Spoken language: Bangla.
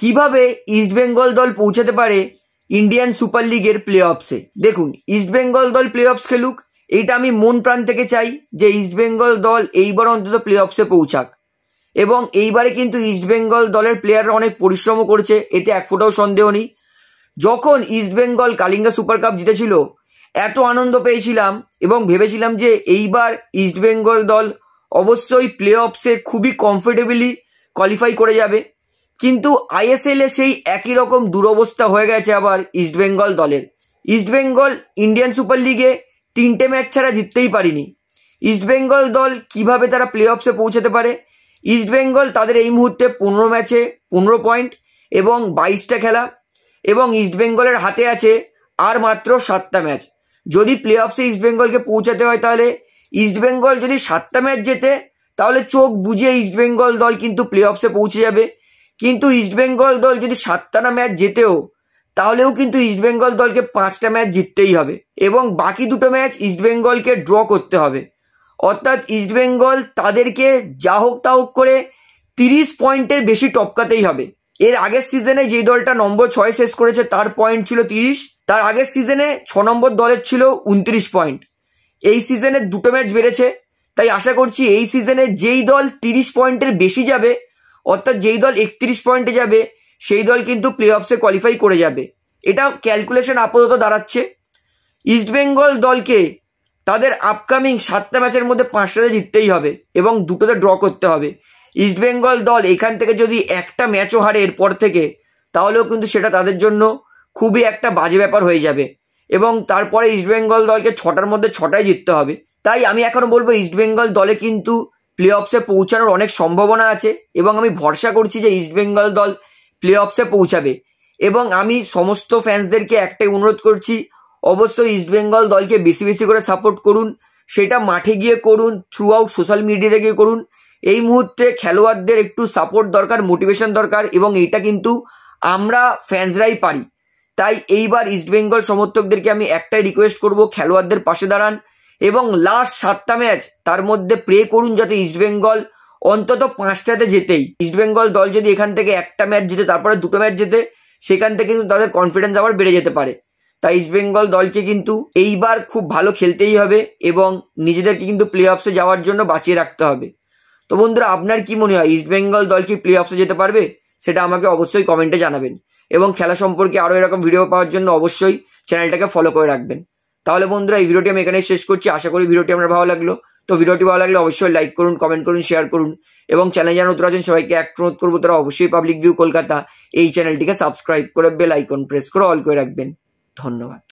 কিভাবে ইস্টবেঙ্গল দল পৌঁছাতে পারে ইন্ডিয়ান সুপার লিগের প্লে অফসে। দেখুন, ইস্টবেঙ্গল দল প্লে অফস খেলুক, এইটা আমি মন প্রাণ থেকে চাই যে ইস্টবেঙ্গল দল এইবার অন্তত প্লে অফসে পৌঁছাক। এবং এইবারে কিন্তু ইস্টবেঙ্গল দলের প্লেয়াররা অনেক পরিশ্রমও করেছে, এতে এক ফোঁটাও সন্দেহ নেই। যখন ইস্টবেঙ্গল কালিঙ্গা সুপার কাপ জিতেছিল এত আনন্দ পেয়েছিলাম এবং ভেবেছিলাম যে এইবার ইস্টবেঙ্গল দল অবশ্যই প্লে অফসে খুবই কমফোর্টেবলি কোয়ালিফাই করে যাবে। কিন্তু আইএসএলে সেই একই রকম দুরবস্থা হয়ে গেছে আবার ইস্টবেঙ্গল দলের। ইস্টবেঙ্গল ইন্ডিয়ান সুপার লিগে 3টে ম্যাচ ছাড়া জিততেই পারেনি। ইস্টবেঙ্গল দল কিভাবে তারা প্লে অফসে পৌঁছাতে পারে? ইস্টবেঙ্গল তাদের এই মুহূর্তে 15 ম্যাচে 15 পয়েন্ট এবং 22টা খেলা, এবং ইস্টবেঙ্গলের হাতে আছে আর মাত্র 7টা ম্যাচ। যদি প্লে অফসে ইস্টবেঙ্গলকে পৌঁছাতে হয় তাহলে ইস্টবেঙ্গল যদি 7টা ম্যাচ জেতে তাহলে চোখ বুঝিয়ে ইস্টবেঙ্গল দল কিন্তু প্লে অফসে পৌঁছে যাবে। কিন্তু ইস্টবেঙ্গল দল যদি 7টা ম্যাচ জেতেও তাহলেও কিন্তু ইস্টবেঙ্গল দলকে 5টা ম্যাচ জিততেই হবে এবং বাকি 2টো ম্যাচ ইস্টবেঙ্গলকে ড্র করতে হবে। অর্থাৎ ইস্টবেঙ্গল তাদেরকে যা হোক তা হোক করে 30 পয়েন্টের বেশি টপকাতেই হবে। এর আগের সিজনে যে দলটা নম্বর 6 শেষ করেছে তার পয়েন্ট ছিল 30, তার আগের সিজনে 6 নম্বর দলের ছিল 29 পয়েন্ট। এই সিজনে 2টো ম্যাচ বেড়েছে, তাই আশা করছি এই সিজনে যেই দল 30 পয়েন্টের বেশি যাবে, অর্থাৎ যেই দল 31 পয়েন্টে যাবে, সেই দল কিন্তু প্লে অফসে কোয়ালিফাই করে যাবে। এটা ক্যালকুলেশন আপাতত দাঁড়াচ্ছে। ইস্টবেঙ্গল দলকে তাদের আপকামিং 7টা ম্যাচের মধ্যে 5টাতে জিততেই হবে এবং 2টোতে ড্র করতে হবে। ইস্টবেঙ্গল দল এখান থেকে যদি একটা ম্যাচও হারে এরপর থেকে, তাহলেও কিন্তু সেটা তাদের জন্য খুবই একটা বাজে ব্যাপার হয়ে যাবে এবং তারপরে ইস্টবেঙ্গল দলকে 6টার মধ্যে 6টাই জিততে হবে। তাই আমি এখনও বলবো ইস্টবেঙ্গল দলে কিন্তু প্লে অফসে পৌঁছানোর অনেক সম্ভাবনা আছে এবং আমি ভরসা করছি যে ইস্টবেঙ্গল দল প্লে অফসে পৌঁছাবে। এবং আমি সমস্ত ফ্যান্সদেরকে একটাই অনুরোধ করছি, অবশ্যই ইস্টবেঙ্গল দলকে বেশি বেশি করে সাপোর্ট করুন, সেটা মাঠে গিয়ে করুন, থ্রু আউট সোশ্যাল মিডিয়াতে গিয়ে করুন। এই মুহূর্তে খেলোয়াড়দের একটু সাপোর্ট দরকার, মোটিভেশন দরকার এবং এইটা কিন্তু আমরা ফ্যান্সরাই পারি। তাই এইবার ইস্টবেঙ্গল সমর্থকদেরকে আমি একটাই রিকোয়েস্ট করব, খেলোয়াড়দের পাশে দাঁড়ান এবং লাস্ট 7টা ম্যাচ তার মধ্যে প্রে করুন যাতে ইস্টবেঙ্গল অন্তত 5টাতে জেতেই। ইস্টবেঙ্গল দল যদি এখান থেকে একটা ম্যাচ জিতে তারপরে 2টো ম্যাচ জেতে, সেখান থেকে কিন্তু তাদের কনফিডেন্স আবার বেড়ে যেতে পারে। তাই ইস্টবেঙ্গল দলকে কিন্তু এইবার খুব ভালো খেলতেই হবে এবং নিজেদেরকে কিন্তু প্লে অফসে যাওয়ার জন্য বাঁচিয়ে রাখতে হবে। তো বন্ধুরা, আপনার কি মনে হয় ইস্টবেঙ্গল দল কি প্লে অফসে যেতে পারবে? সেটা আমাকে অবশ্যই কমেন্টে জানাবেন এবং খেলা সম্পর্কে আরও এরকম ভিডিও পাওয়ার জন্য অবশ্যই চ্যানেলটাকে ফলো করে রাখবেন। তাহলে বন্ধুরা, এই ভিডিওটি আমি এখানেই শেষ করছি। আশা করি ভিডিওটি আপনার ভালো লাগলো। তো ভিডিওটি ভালো লাগলে অবশ্যই লাইক করুন, কমেন্ট করুন, শেয়ার করুন এবং চ্যানেল যারা নতুন আছেন সবাইকে এক অনুরোধ করবো তারা অবশ্যই পাবলিক ভিউ কলকাতা এই চ্যানেলটিকে সাবস্ক্রাইব করে বেল আইকন প্রেস করে অল করে রাখবেন। ধন্যবাদ।